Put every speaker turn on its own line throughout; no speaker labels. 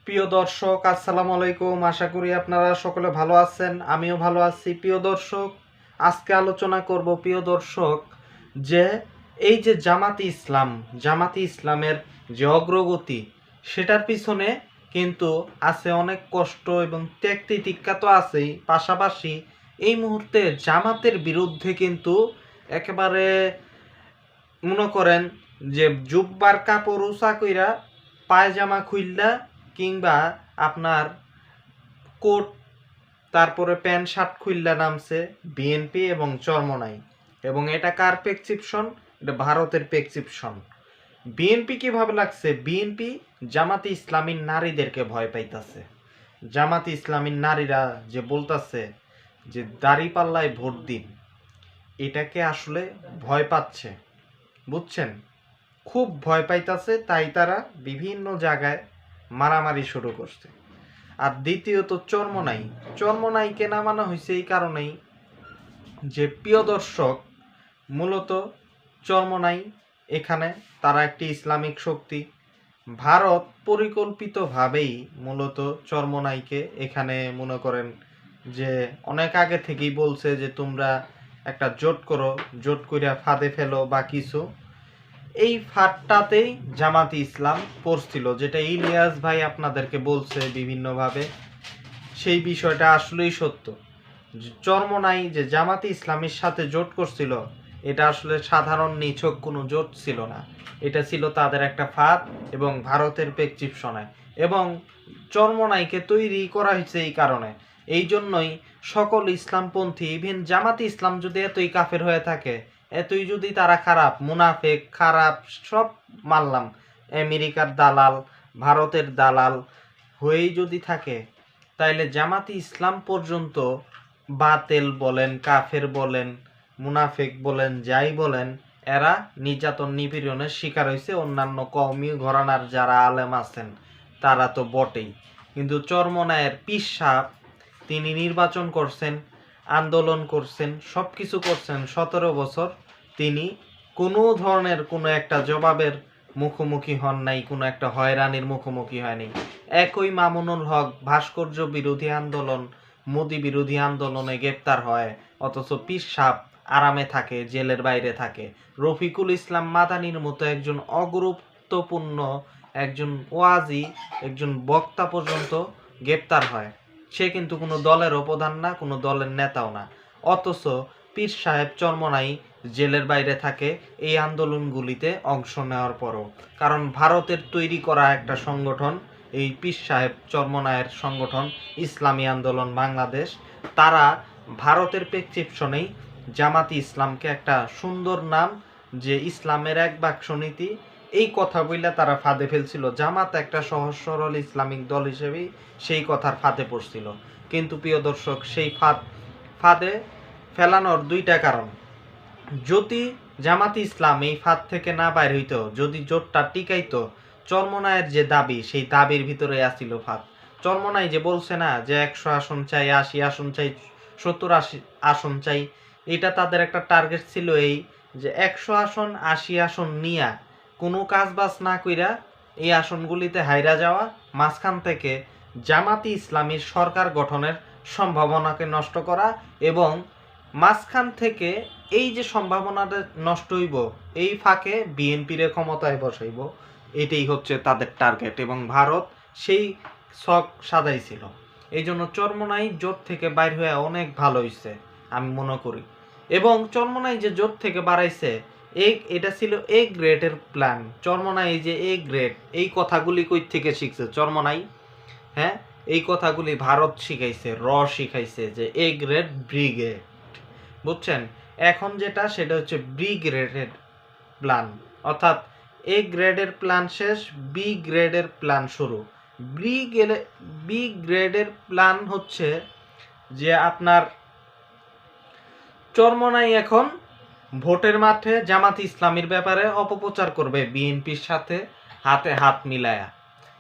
প্রিয় দর্শক, আসসালামু আলাইকুম। আশা করি আপনারা সকলে ভালো আছেন, আমিও ভালো আছি। প্রিয় দর্শক, আজকে আলোচনা করব প্রিয় দর্শক যে এই যে জামাতি ইসলামের যে অগ্রগতি, সেটার পিছনে কিন্তু আছে অনেক কষ্ট এবং ত্যাগ তিতিক্ষা তো আছেই। পাশাপাশি এই মুহূর্তে জামাতের বিরুদ্ধে কিন্তু একেবারে মনে করেন যে জুব্বার কাপড় উঁচা কইরা পায়জামা খুইল্লা কিংবা আপনার কোট তারপরে প্যান্ট শার্ট খুইল্লা নামছে বিএনপি এবং চরমনাই। এবং এটা কার প্রেসক্রিপশন? এটা ভারতের প্রেসক্রিপশন। বিএনপি কিভাবে লাগছে? বিএনপি জামাতে ইসলামীর নারীদেরকে ভয় পাইতাছে। জামাতে ইসলামীর নারীরা যে বলতাছে যে দাড়িপাল্লায় ভোট দিন, এটাকে আসলে ভয় পাচ্ছে, বুঝছেন? খুব ভয় পাইতাছে, তাই তারা বিভিন্ন জায়গায় মারামারি শুরু করছে। আর দ্বিতীয়ত চরমনাইকে নামানো হয়েছে এই কারণেই যে প্রিয় দর্শক, মূলত চরমনাই এখানে তারা একটি ইসলামিক শক্তি। ভারত পরিকল্পিতভাবেই মূলত চরমনাইকে এখানে মনে করেন যে অনেক আগে থেকেই বলছে যে তোমরা একটা জোট করো, জোট কইরা ফাঁদে ফেলো বা কিছু। এই ফাঁদটাতেই জামাতি ইসলাম পড়ছিল, যেটা ইলিয়াস ভাই আপনাদেরকে বলছে বিভিন্নভাবে। সেই বিষয়টা আসলেই সত্য। চরমনাই যে জামাতি ইসলামের সাথে জোট করছিল, এটা আসলে সাধারণ নিছক কোনো জোট ছিল না। এটা ছিল তাদের একটা ফাঁদ এবং ভারতের প্রেসক্রিপশনে। এবং চরমনাইকে তৈরি করা হয়েছে এই কারণে। এই জন্যই সকল ইসলামপন্থী, ইভেন জামাতি ইসলাম যদি এতই কাফের হয়ে থাকে, এতই যদি তারা খারাপ, মুনাফেক, খারাপ, সব মানলাম, আমেরিকার দালাল, ভারতের দালাল হয়েই যদি থাকে, তাইলে জামাতি ইসলাম পর্যন্ত বাতেল বলেন, কাফের বলেন, মুনাফেক বলেন, যাই বলেন, এরা নির্যাতন নিপীড়নের শিকার হয়েছে। অন্যান্য কওমি ঘরানার যারা আলেম আছেন তারা তো বটেই। কিন্তু চরমনায়ের পীর সাহেব, তিনি নির্বাচন করছেন, আন্দোলন করছেন, সব কিছু করছেন 17 বছর। তিনি কোনো ধরনের কোনো একটা জবাবের মুখোমুখি হন নাই, কোনো একটা হয়রানির মুখোমুখি হয়নি। একই মামুনুল হক ভাস্কর্য বিরোধী আন্দোলন, মোদি বিরোধী আন্দোলনে গ্রেপ্তার হয়, অথচ পীর সাহেব আরামে থাকে, জেলের বাইরে থাকে। রফিকুল ইসলাম মাদানির মতো একজন অগুরুত্বপূর্ণ একজন ওয়াজি, একজন বক্তা পর্যন্ত গ্রেপ্তার হয়। সে কিন্তু কোনো দলেরও প্রধান না, কোনো দলের নেতাও না। অথচ পীর সাহেব চরমনাই জেলের বাইরে থাকে এই আন্দোলনগুলিতে অংশ নেওয়ার পরও। কারণ ভারতের তৈরি করা একটা সংগঠন, এই পীর সাহেব চরমনায়ের সংগঠন ইসলামী আন্দোলন বাংলাদেশ, তারা ভারতের প্রেসক্রিপশনেই জামাতি ইসলামকে একটা সুন্দর নাম, যে ইসলামের এক বাক্স নীতি, এই কথা বললে তারা ফাঁদে ফেলছিল। জামাত একটা সহজ সরল ইসলামিক দল হিসেবেই সেই কথার ফাঁদে পড়ছিল। কিন্তু প্রিয় দর্শক, সেই ফাঁদে ফেলানোর দুইটা কারণ। যদি জামাতি ইসলাম এই ফাঁদ থেকে না বাইর হইতো, যদি জোটটা টিকাইতো, চরমনায়ের যে দাবি, সেই দাবির ভিতরে আসছিল ফাঁদ। চরমনাই যে বলছে না যে 100 আসন চাই, 80 আসন চাই, 70-80 আসন চাই, এটা তাদের একটা টার্গেট ছিল, এই যে 100 আসন 80 আসন নিয়া কোনো কাজ বাজ না কইরা এই আসনগুলিতে হাইরা যাওয়া, মাঝখান থেকে জামাতি ইসলামীর সরকার গঠনের সম্ভাবনাকে নষ্ট করা, এবং মাঝখান থেকে এই যে সম্ভাবনাটা নষ্ট হইব, এই ফাঁকে বিএনপির ক্ষমতায় বসাইব, এটাই হচ্ছে তাদের টার্গেট। এবং ভারত সেই ছক সাজাইছিল। এই জন্য চরমনাই জোট থেকে বাইর হয়ে অনেক ভালো হয়েছে আমি মনে করি। এবং চরমনাই যে জোট থেকে বাড়াইছে, এটা ছিল এ গ্রেডের প্ল্যান। চরমনাই যে এ গ্রেড, এই কথাগুলি কই থেকে শিখছে চরমনাই? হ্যাঁ, এই কথাগুলি ভারত শিখাইছে, শিখাইছে যে এ গ্রেড ব্রিগেড, বুঝছেন? এখন যেটা, সেটা হচ্ছে বি গ্রেডের প্ল্যান। অর্থাৎ এ গ্রেডের প্ল্যান শেষ, বি গ্রেডের প্ল্যান শুরু। বি গ্রেডের প্ল্যান হচ্ছে যে আপনার চরমনাই এখন ভোটের মাঠে জামাত ইসলামীর ব্যাপারে অপপ্রচার করবে বিএনপির সাথে হাতে হাত মিলায়া।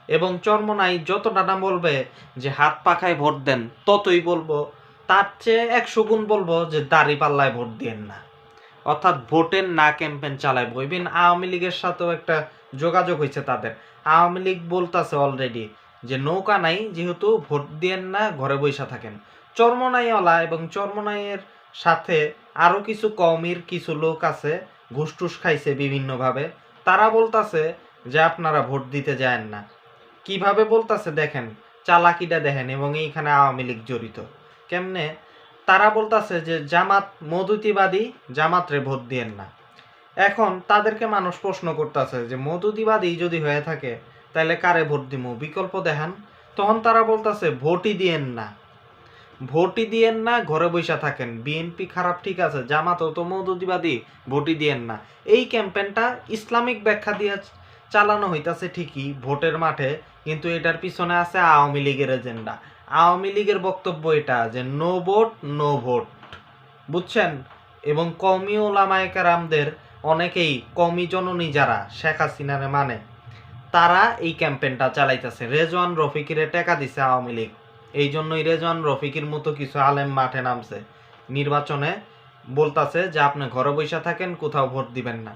এবং চরমনাই যতটা না বলবে যে হাত পাখায় ভোট দেন, ততই বলবো, তার চেয়ে 100 গুণ বলবো যে দাড়িপাল্লায় ভোট দিয়েন না। অর্থাৎ ভোটের না ক্যাম্পেইন চালাইবো। ইভেন আওয়ামী লীগের সাথেও একটা যোগাযোগ হয়েছে তাদের। আওয়ামী লীগ বলতেছে অলরেডি যে নৌকা নাই যেহেতু ভোট দিয়েন না, ঘরে বসে থাকেন। চরমনাইওয়ালা এবং চরমনাইয়ের সাথে আরও কিছু কওমির কিছু লোক আছে, ঘুষ টুস খাইছে বিভিন্নভাবে, তারা বলতাছে যে আপনারা ভোট দিতে যায়েন না। কিভাবে বলতাছে দেখেন, চালাকিটা দেখেন, এবং এইখানে আওয়ামী লীগ জড়িত। কেমনে তারা বলতাছে যে জামাত মধুতিবাদী, জামাতরে ভোট দিয়েন না। এখন তাদেরকে মানুষ প্রশ্ন করতেছে যে মধুতিবাদী যদি হয়ে থাকে তাহলে কারে ভোট দিব, বিকল্প দেখান। তখন তারা বলতেছে ভোটই দিয়েন না, ভোটই দিয়েন না, ঘরে বসে থাকেন। বিএনপি খারাপ ঠিক আছে, জামাতও তো মৌদুদিবাদী, ভোটই দিয়েন না। এই ক্যাম্পেইনটা ইসলামিক ব্যাখ্যা দিয়ে চালানো হইতাছে ঠিকই ভোটের মাঠে, কিন্তু এটার পিছনে আছে আওয়ামী লীগের এজেন্ডা। আওয়ামী লীগের বক্তব্য এটা যে নো ভোট নো ভোট, বুঝছেন? এবং কওমি ওলামায়ে কেরামদের অনেকেই, কওমি জননী যারা শেখ হাসিনারে মানে, তারা এই ক্যাম্পেইনটা চালাইতেছে। রেজওয়ান রফিকিরে টাকা দিছে আওয়ামী লীগ, এই জন্যই রেজওয়ান রফিকির মতো কিছু আলেম মাঠে নামছে নির্বাচনে, বলতাছে যে আপনি ঘরে বসে থাকেন, কোথাও ভোট দিবেন না।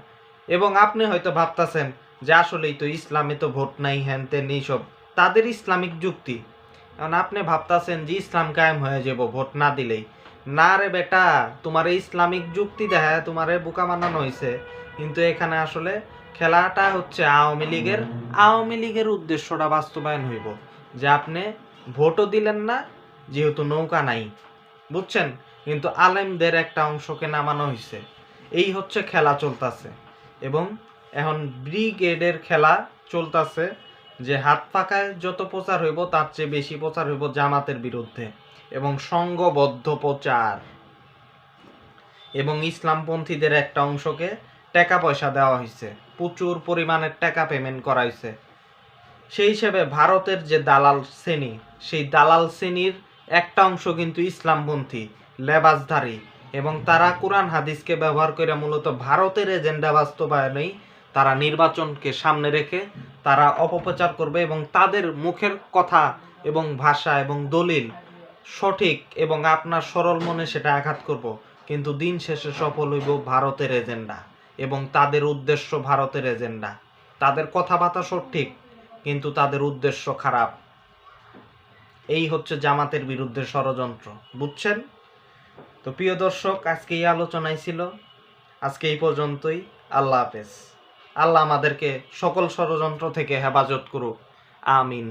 এবং আপনি হয়তো ভাবতাছেন যে আসলেই তো ইসলামে তো ভোট নাই, হ্যান তেন এইসব তাদের ইসলামিক যুক্তি। কারণ আপনি ভাবতাছেন যে ইসলাম কায়েম হয়ে যাব ভোট না দিলেই। না রে বেটা, তোমার ইসলামিক যুক্তি দেখা তোমারে বোকা বানানো হয়েছে, কিন্তু এখানে আসলে খেলাটা হচ্ছে আওয়ামী লীগের। আওয়ামী লীগের উদ্দেশ্যটা বাস্তবায়ন হইব যে আপনি ভোটও দিলেন না যেহেতু নৌকা নাই, বুঝছেন? কিন্তু আলেমদের একটা অংশকে নামানো হয়েছে। এই হচ্ছে খেলা চলতেছে। এবং এখন ব্রিগেডের খেলা চলতেছে যে হাত পাকায় যত প্রচার হইব তার চেয়ে বেশি প্রচার হইব জামাতের বিরুদ্ধে, এবং সংঘবদ্ধ প্রচার, এবং ইসলামপন্থীদের একটা অংশকে টাকা পয়সা দেওয়া হয়েছে, প্রচুর পরিমাণের টাকা পেমেন্ট করা হয়েছে। সেই হিসেবে ভারতের যে দালাল শ্রেণী, সেই দালাল শ্রেণীর একটা অংশ কিন্তু ইসলামপন্থী, লেবাসধারী, এবং তারা কোরআন হাদিসকে ব্যবহার করে মূলত ভারতের এজেন্ডা বাস্তবায়নেই তারা নির্বাচনকে সামনে রেখে তারা অপপ্রচার করবে, এবং তাদের মুখের কথা এবং ভাষা এবং দলিল সঠিক, এবং আপনার সরল মনে সেটা আঘাত করব, কিন্তু দিন শেষে সফল হইব ভারতের এজেন্ডা, এবং তাদের উদ্দেশ্য ভারতের এজেন্ডা। তাদের কথাবার্তা সঠিক কিন্তু তাদের উদ্দেশ্য খারাপ। এই হচ্ছে জামাতের বিরুদ্ধে ষড়যন্ত্র, বুঝছেন? তো প্রিয় দর্শক, আজকে এই আলোচনায় ছিল, আজকে এই পর্যন্তই। আল্লাহ হাফেজ। আল্লাহ আমাদেরকে সকল ষড়যন্ত্র থেকে হেফাজত করুক, আমিন।